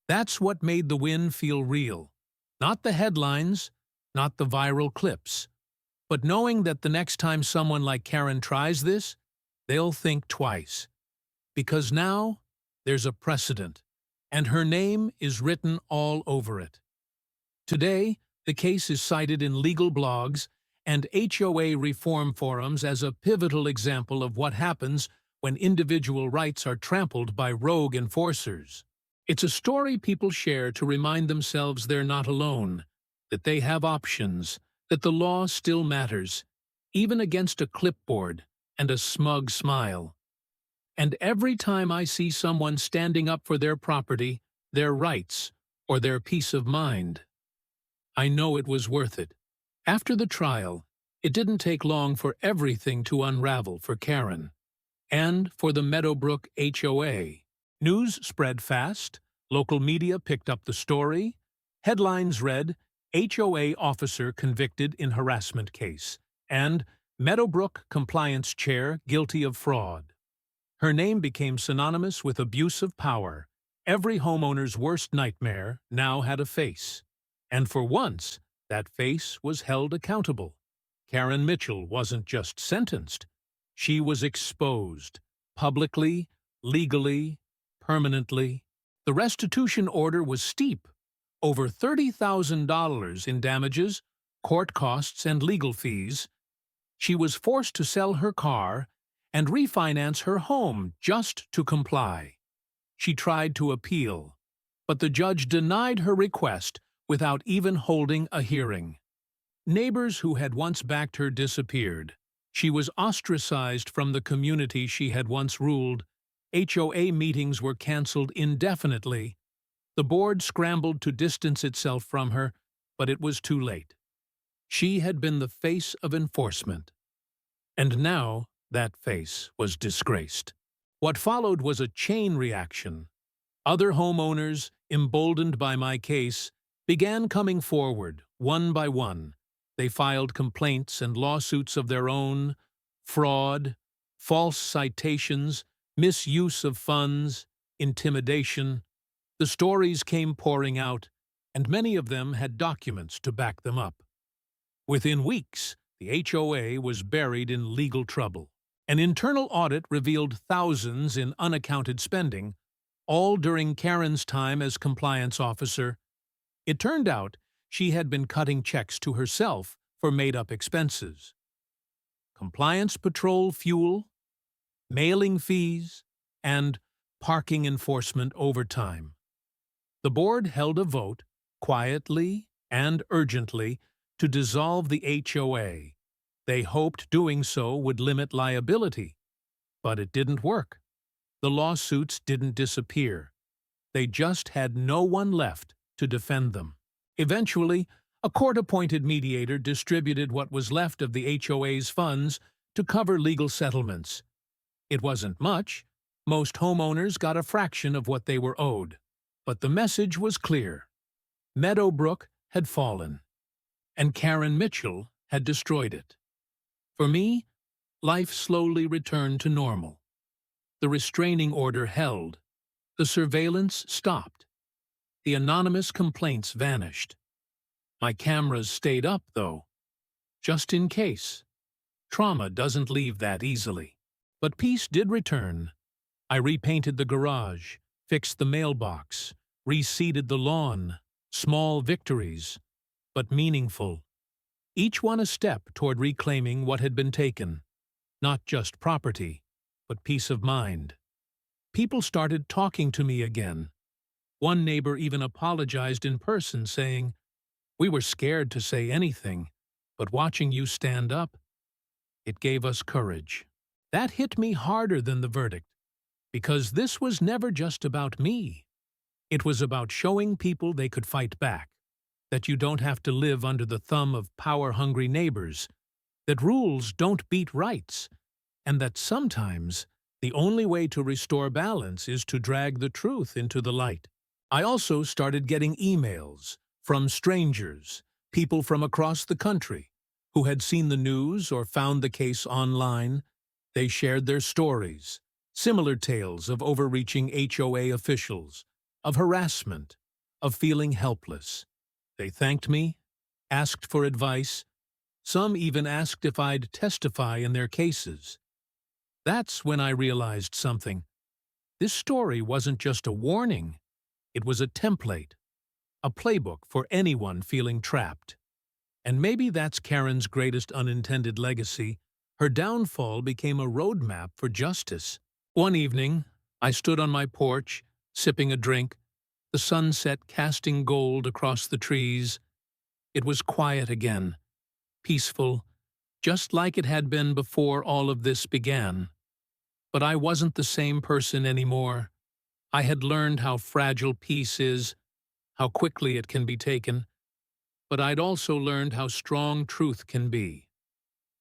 That's what made the win feel real. Not the headlines, not the viral clips, but knowing that the next time someone like Karen tries this, they'll think twice. Because now, there's a precedent, and her name is written all over it. Today, the case is cited in legal blogs and HOA reform forums as a pivotal example of what happens when individual rights are trampled by rogue enforcers. It's a story people share to remind themselves they're not alone, that they have options, that the law still matters, even against a clipboard and a smug smile. And every time I see someone standing up for their property, their rights, or their peace of mind, I know it was worth it. After the trial, it didn't take long for everything to unravel for Karen. And for the Meadowbrook HOA. News spread fast, local media picked up the story, headlines read, HOA officer convicted in harassment case, and Meadowbrook compliance chair guilty of fraud. Her name became synonymous with abuse of power. Every homeowner's worst nightmare now had a face. And for once, that face was held accountable. Karen Mitchell wasn't just sentenced. She was exposed, publicly, legally, permanently. The restitution order was steep, over $30,000 in damages, court costs, and legal fees. She was forced to sell her car and refinance her home just to comply. She tried to appeal, but the judge denied her request without even holding a hearing. Neighbors who had once backed her disappeared. She was ostracized from the community she had once ruled. HOA meetings were canceled indefinitely. The board scrambled to distance itself from her, but it was too late. She had been the face of enforcement. And now that face was disgraced. What followed was a chain reaction. Other homeowners, emboldened by my case, began coming forward, one by one. They filed complaints and lawsuits of their own: fraud, false citations, misuse of funds, intimidation. The stories came pouring out, and many of them had documents to back them up. Within weeks, the HOA was buried in legal trouble. An internal audit revealed thousands in unaccounted spending, all during Karen's time as compliance officer. It turned out she had been cutting checks to herself for made-up expenses: compliance patrol fuel, mailing fees, and parking enforcement overtime. The board held a vote, quietly and urgently, to dissolve the HOA. They hoped doing so would limit liability, but it didn't work. The lawsuits didn't disappear. They just had no one left to defend them. Eventually, a court-appointed mediator distributed what was left of the HOA's funds to cover legal settlements. It wasn't much. Most homeowners got a fraction of what they were owed. But the message was clear. Meadowbrook had fallen, and Karen Mitchell had destroyed it. For me, life slowly returned to normal. The restraining order held. The surveillance stopped. The anonymous complaints vanished. My cameras stayed up, though, just in case. Trauma doesn't leave that easily. But peace did return. I repainted the garage, fixed the mailbox, reseeded the lawn. Small victories, but meaningful. Each one a step toward reclaiming what had been taken. Not just property, but peace of mind. People started talking to me again. One neighbor even apologized in person, saying, "We were scared to say anything, but watching you stand up, it gave us courage." That hit me harder than the verdict, because this was never just about me. It was about showing people they could fight back, that you don't have to live under the thumb of power-hungry neighbors, that rules don't beat rights, and that sometimes the only way to restore balance is to drag the truth into the light. I also started getting emails from strangers, people from across the country, who had seen the news or found the case online. They shared their stories, similar tales of overreaching HOA officials, of harassment, of feeling helpless. They thanked me, asked for advice. Some even asked if I'd testify in their cases. That's when I realized something. This story wasn't just a warning. It was a template, a playbook for anyone feeling trapped. And maybe that's Karen's greatest unintended legacy. Her downfall became a roadmap for justice. One evening, I stood on my porch, sipping a drink, the sunset casting gold across the trees. It was quiet again, peaceful, just like it had been before all of this began. But I wasn't the same person anymore. I had learned how fragile peace is, how quickly it can be taken. But I'd also learned how strong truth can be,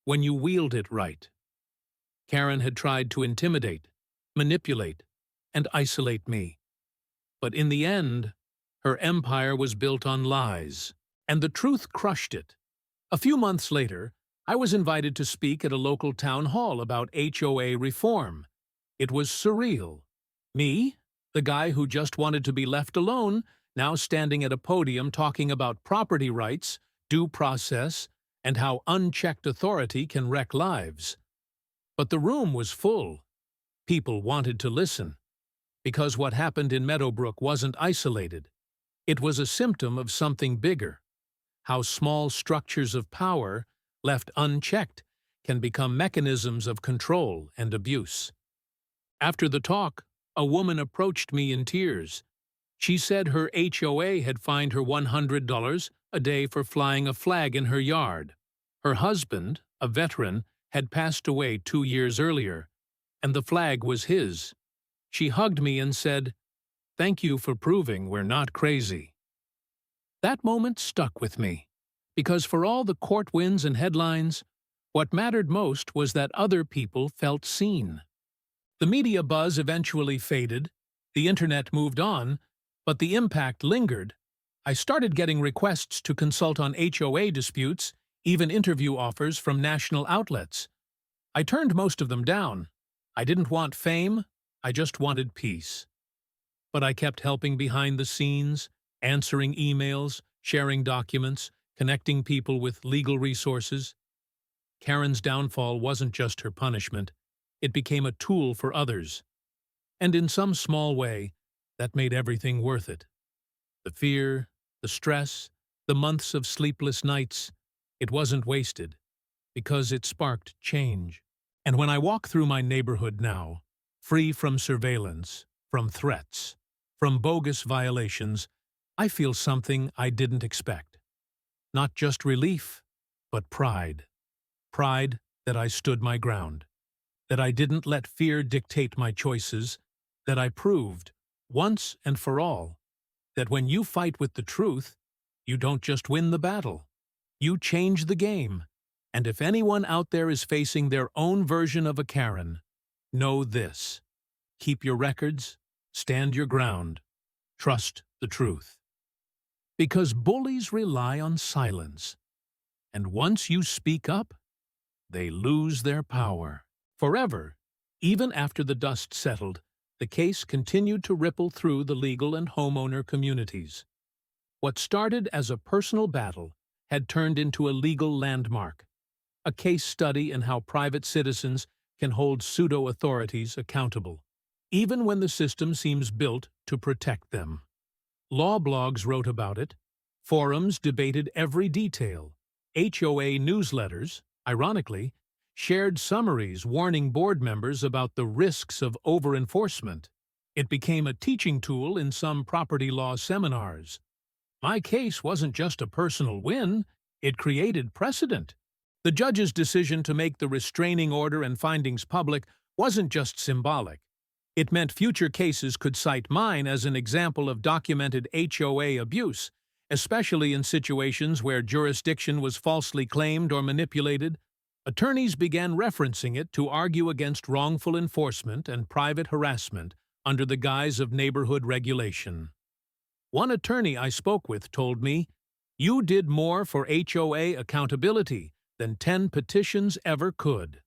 when you wield it right. Karen had tried to intimidate, manipulate, and isolate me. But in the end, her empire was built on lies, And the truth crushed it. A few months later, I was invited to speak at a local town hall about HOA reform. It was surreal. Me, the guy who just wanted to be left alone, now standing at a podium talking about property rights, due process, and how unchecked authority can wreck lives. But the room was full. People wanted to listen. Because what happened in Meadowbrook wasn't isolated. It was a symptom of something bigger. How small structures of power, left unchecked, can become mechanisms of control and abuse. After the talk, a woman approached me in tears. She said her HOA had fined her $100 a day for flying a flag in her yard. Her husband, a veteran, had passed away 2 years earlier, and the flag was his. She hugged me and said, "Thank you for proving we're not crazy." That moment stuck with me, because for all the court wins and headlines, what mattered most was that other people felt seen. The media buzz eventually faded, the internet moved on, but the impact lingered. I started getting requests to consult on HOA disputes, even interview offers from national outlets. I turned most of them down. I didn't want fame, I just wanted peace. But I kept helping behind the scenes, answering emails, sharing documents, connecting people with legal resources. Karen's downfall wasn't just her punishment. It became a tool for others. And in some small way, that made everything worth it. The fear, the stress, the months of sleepless nights, it wasn't wasted, because it sparked change. And when I walk through my neighborhood now, free from surveillance, from threats, from bogus violations, I feel something I didn't expect. Not just relief, but pride. Pride that I stood my ground, that I didn't let fear dictate my choices, that I proved, once and for all, that when you fight with the truth, you don't just win the battle. You change the game. And if anyone out there is facing their own version of a Karen, know this. Keep your records, stand your ground, trust the truth. Because bullies rely on silence. And once you speak up, they lose their power. Forever, even after the dust settled, the case continued to ripple through the legal and homeowner communities. What started as a personal battle had turned into a legal landmark, a case study in how private citizens can hold pseudo-authorities accountable, even when the system seems built to protect them. Law blogs wrote about it, forums debated every detail, HOA newsletters, ironically, shared summaries warning board members about the risks of over-enforcement. It became a teaching tool in some property law seminars. My case wasn't just a personal win, it created precedent. The judge's decision to make the restraining order and findings public wasn't just symbolic. It meant future cases could cite mine as an example of documented HOA abuse, especially in situations where jurisdiction was falsely claimed or manipulated. Attorneys began referencing it to argue against wrongful enforcement and private harassment under the guise of neighborhood regulation. One attorney I spoke with told me, "You did more for HOA accountability than 10 petitions ever could."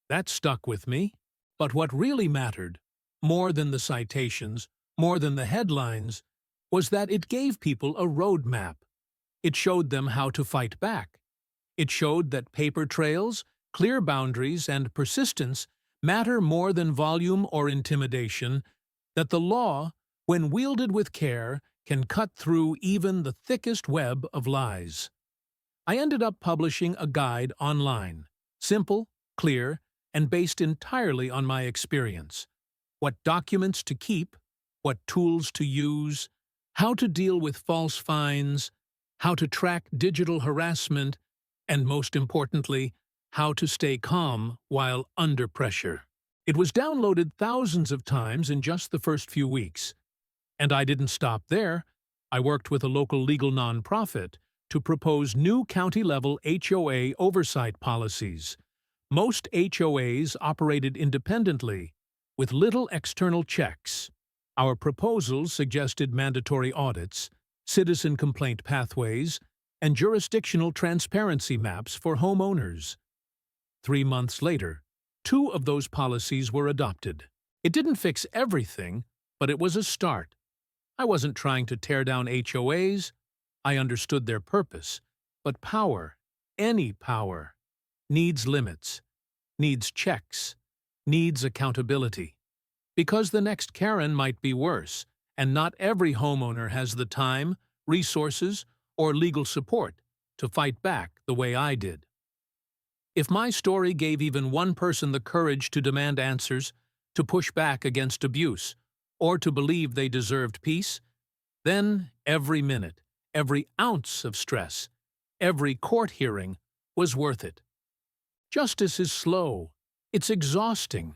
That stuck with me. But what really mattered, more than the citations, more than the headlines, was that it gave people a roadmap. It showed them how to fight back. It showed that paper trails, clear boundaries, and persistence matter more than volume or intimidation, that the law, when wielded with care, can cut through even the thickest web of lies. I ended up publishing a guide online, simple, clear, and based entirely on my experience. What documents to keep, what tools to use, how to deal with false fines, how to track digital harassment, and most importantly, how to stay calm while under pressure. It was downloaded thousands of times in just the first few weeks. And I didn't stop there. I worked with a local legal nonprofit to propose new county-level HOA oversight policies. Most HOAs operated independently, with little external checks. Our proposals suggested mandatory audits, citizen complaint pathways, and jurisdictional transparency maps for homeowners. 3 months later, 2 of those policies were adopted. It didn't fix everything, but it was a start. I wasn't trying to tear down HOAs. I understood their purpose. But power, any power, needs limits, needs checks, needs accountability. Because the next Karen might be worse, and not every homeowner has the time, resources, or legal support to fight back the way I did. If my story gave even one person the courage to demand answers, to push back against abuse, or to believe they deserved peace, then every minute, every ounce of stress, every court hearing was worth it. Justice is slow, it's exhausting,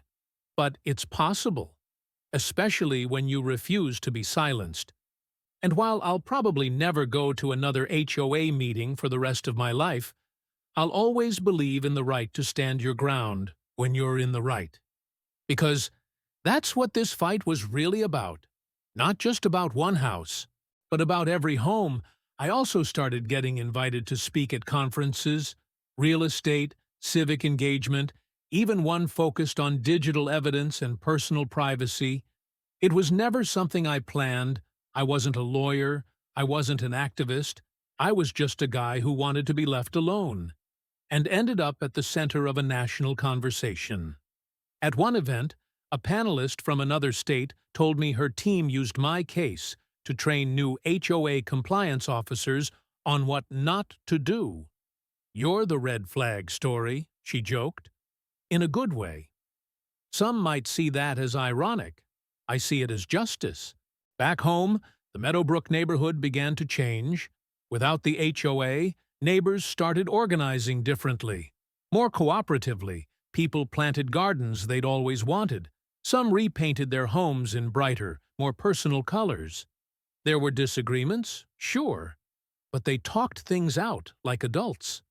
but it's possible, especially when you refuse to be silenced. And while I'll probably never go to another HOA meeting for the rest of my life, I'll always believe in the right to stand your ground when you're in the right. Because that's what this fight was really about. Not just about one house, but about every home. I also started getting invited to speak at conferences, real estate, civic engagement, even one focused on digital evidence and personal privacy. It was never something I planned. I wasn't a lawyer. I wasn't an activist. I was just a guy who wanted to be left alone, and ended up at the center of a national conversation. At one event, a panelist from another state told me her team used my case to train new HOA compliance officers on what not to do. "You're the red flag story," she joked. In a good way. Some might see that as ironic. I see it as justice. Back home, the Meadowbrook neighborhood began to change. Without the HOA, neighbors started organizing differently. More cooperatively, people planted gardens they'd always wanted. Some repainted their homes in brighter, more personal colors. There were disagreements, sure, but they talked things out like adults.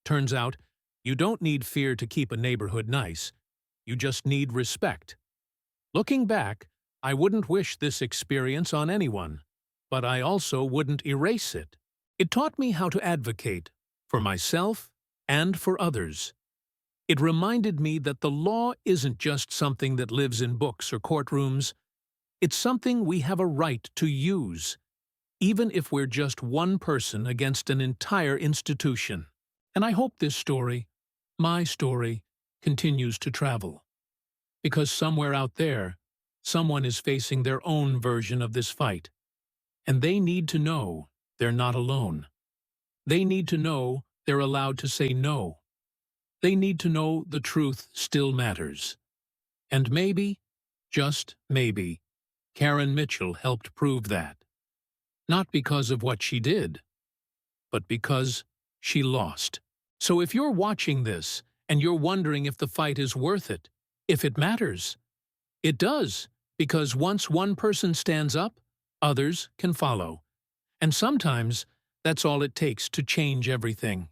Turns out, you don't need fear to keep a neighborhood nice. You just need respect. Looking back, I wouldn't wish this experience on anyone, but I also wouldn't erase it. It taught me how to advocate for myself and for others. It reminded me that the law isn't just something that lives in books or courtrooms. It's something we have a right to use, even if we're just one person against an entire institution. And I hope this story, my story, continues to travel. Because somewhere out there, someone is facing their own version of this fight. And they need to know they're not alone. They need to know they're allowed to say no. They need to know the truth still matters. And maybe, just maybe, Karen Mitchell helped prove that. Not because of what she did, but because she lost. So if you're watching this and you're wondering if the fight is worth it, if it matters, it does, because once one person stands up, others can follow. And sometimes that's all it takes to change everything.